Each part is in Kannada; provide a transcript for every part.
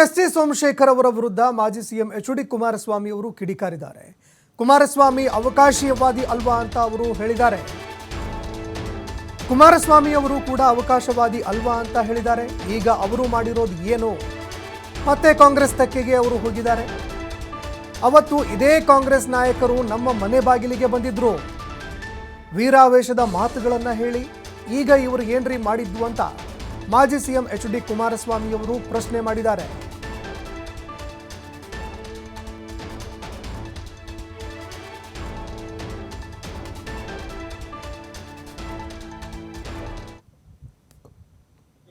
ಎಸ್ ಟಿ ಸೋಮಶೇಖರ್ ಅವರ ವಿರುದ್ಧ ಮಾಜಿ ಸಿಎಂ ಎಚ್.ಡಿ. ಕುಮಾರಸ್ವಾಮಿ ಅವರು ಕಿಡಿಕಾರಿದ್ದಾರೆ. ಕುಮಾರಸ್ವಾಮಿ ಅವಕಾಶವಾದಿ ಅಲ್ವಾ ಅಂತ ಅವರು ಹೇಳಿದ್ದಾರೆ. ಕುಮಾರಸ್ವಾಮಿ ಅವರು ಕೂಡ ಅವಕಾಶವಾದಿ ಅಲ್ವಾ ಅಂತ ಹೇಳಿದ್ದಾರೆ. ಈಗ ಅವರು ಮಾಡಿರೋದು ಏನು? ಮತ್ತೆ ಕಾಂಗ್ರೆಸ್ ತೆಕ್ಕೆಗೆ ಅವರು ಹೋಗಿದ್ದಾರೆ. ಅವತ್ತು ಇದೇ ಕಾಂಗ್ರೆಸ್ ನಾಯಕರು ನಮ್ಮ ಮನೆ ಬಾಗಿಲಿಗೆ ಬಂದಿದ್ರು, ವೀರಾವೇಶದ ಮಾತುಗಳನ್ನ ಹೇಳಿ ಈಗ ಇವರು ಏನ್ರಿ ಮಾಡಿದ್ದು ಅಂತ ಮಾಜಿ ಸಿಎಂ ಎಚ್.ಡಿ. ಕುಮಾರಸ್ವಾಮಿ ಅವರು ಪ್ರಶ್ನೆ ಮಾಡಿದ್ದಾರೆ.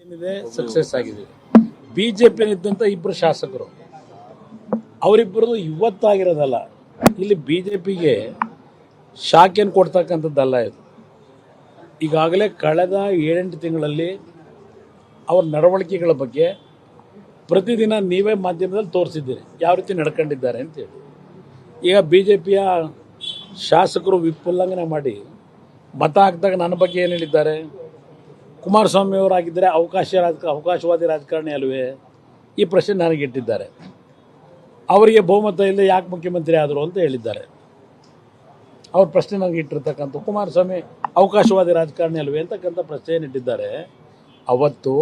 ಏನಿದೆ ಸಕ್ಸಸ್ ಆಗಿದೆ. ಬಿಜೆಪಿಯಲ್ಲಿದ್ದಂಥ ಇಬ್ಬರು ಶಾಸಕರು, ಅವರಿಬ್ಬರದು ಇವತ್ತಾಗಿರೋದಲ್ಲ. ಇಲ್ಲಿ ಬಿಜೆಪಿಗೆ ಶಾಖೆಯನ್ನು ಕೊಡ್ತಕ್ಕಂಥದ್ದಲ್ಲ ಇದು. ಈಗಾಗಲೇ ಕಳೆದ 7-8 ತಿಂಗಳಲ್ಲಿ ಅವ್ರ ನಡವಳಿಕೆಗಳ ಬಗ್ಗೆ ಪ್ರತಿದಿನ ನೀವೇ ಮಾಧ್ಯಮದಲ್ಲಿ ತೋರಿಸಿದ್ದೀರಿ ಯಾವ ರೀತಿ ನಡ್ಕೊಂಡಿದ್ದಾರೆ ಅಂತೇಳಿ. ಈಗ ಬಿಜೆಪಿಯ ಶಾಸಕರು ವಿಪ್ ಉಲ್ಲಂಘನೆ ಮಾಡಿ ಮತ ಹಾಕಿದಾಗ ನನ್ನ ಬಗ್ಗೆ ಏನು ಹೇಳಿದ್ದಾರೆ? ಕುಮಾರಸ್ವಾಮಿ ಅವರಾಗಿದ್ದರೆ ಅವಕಾಶವಾದಿ ರಾಜಕಾರಣಿ ಅಲ್ವೇ? ಈ ಪ್ರಶ್ನೆ ನನಗಿಟ್ಟಿದ್ದಾರೆ. ಅವರಿಗೆ ಬಹುಮತ ಇಲ್ಲ, ಯಾಕೆ ಮುಖ್ಯಮಂತ್ರಿ ಆದರು ಅಂತ ಹೇಳಿದ್ದಾರೆ. ಅವ್ರ ಪ್ರಶ್ನೆ ನನಗೆ ಇಟ್ಟಿರ್ತಕ್ಕಂಥ ಕುಮಾರಸ್ವಾಮಿ ಅವಕಾಶವಾದಿ ರಾಜಕಾರಣಿ ಅಲ್ವೇ ಅಂತಕ್ಕಂಥ ಪ್ರಶ್ನೆಯನ್ನು ಇಟ್ಟಿದ್ದಾರೆ. ಅವತ್ತು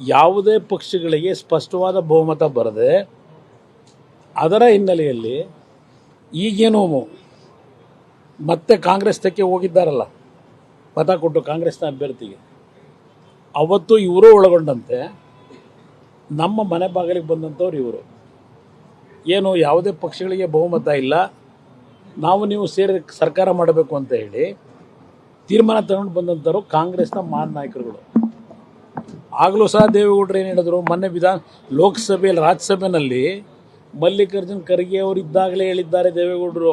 ಯಾವುದೇ ಪಕ್ಷಗಳಿಗೆ ಸ್ಪಷ್ಟವಾದ ಬಹುಮತ ಬರದೆ ಅದರ ಹಿನ್ನೆಲೆಯಲ್ಲಿ ಈಗೇನು ಮತ್ತೆ ಕಾಂಗ್ರೆಸ್ ತೆಕ್ಕೆ ಹೋಗಿದ್ದಾರಲ್ಲ ಮತ ಕೊಟ್ಟು ಕಾಂಗ್ರೆಸ್ನ ಅಭ್ಯರ್ಥಿಗೆ, ಅವತ್ತು ಇವರು ಒಳಗೊಂಡಂತೆ ನಮ್ಮ ಮನೆ ಬಾಗಿಲಿಗೆ ಬಂದಂಥವ್ರು ಇವರು. ಏನು ಯಾವುದೇ ಪಕ್ಷಗಳಿಗೆ ಬಹುಮತ ಇಲ್ಲ, ನಾವು ನೀವು ಸೇರಿ ಸರ್ಕಾರ ಮಾಡಬೇಕು ಅಂತ ಹೇಳಿ ತೀರ್ಮಾನ ತಗೊಂಡು ಬಂದಂಥವ್ರು ಕಾಂಗ್ರೆಸ್ನ ಮಹಾನ್ ನಾಯಕರುಗಳು. ಆಗಲೂ ಸಹ ದೇವೇಗೌಡರು ಏನು ಹೇಳಿದ್ರು? ಮೊನ್ನೆ ಲೋಕಸಭೆಯಲ್ಲಿ ರಾಜ್ಯಸಭೆಯಲ್ಲಿ ಮಲ್ಲಿಕಾರ್ಜುನ್ ಖರ್ಗೆ ಅವರು ಇದ್ದಾಗಲೇ ಹೇಳಿದ್ದಾರೆ. ದೇವೇಗೌಡರು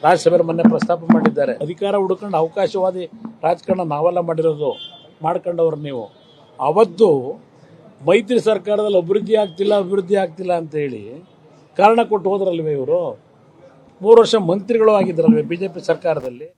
ರಾಜ್ಯಸಭೆಯಲ್ಲಿ ಮೊನ್ನೆ ಪ್ರಸ್ತಾಪ ಮಾಡಿದ್ದಾರೆ. ಅಧಿಕಾರ ಹುಡ್ಕೊಂಡು ಅವಕಾಶವಾದಿ ರಾಜಕಾರಣ ನಾವೆಲ್ಲ ಮಾಡ್ಕೊಂಡವ್ರು ನೀವು. ಅವತ್ತು ಮೈತ್ರಿ ಸರ್ಕಾರದಲ್ಲಿ ಅಭಿವೃದ್ಧಿ ಆಗ್ತಿಲ್ಲ ಅಂತ ಹೇಳಿ ಕಾರಣ ಕೊಟ್ಟು ಹೋದ್ರಲ್ವೇ ಇವರು? 3 ವರ್ಷ ಮಂತ್ರಿಗಳು ಆಗಿದ್ರಲ್ವೇ ಬಿಜೆಪಿ ಸರ್ಕಾರದಲ್ಲಿ.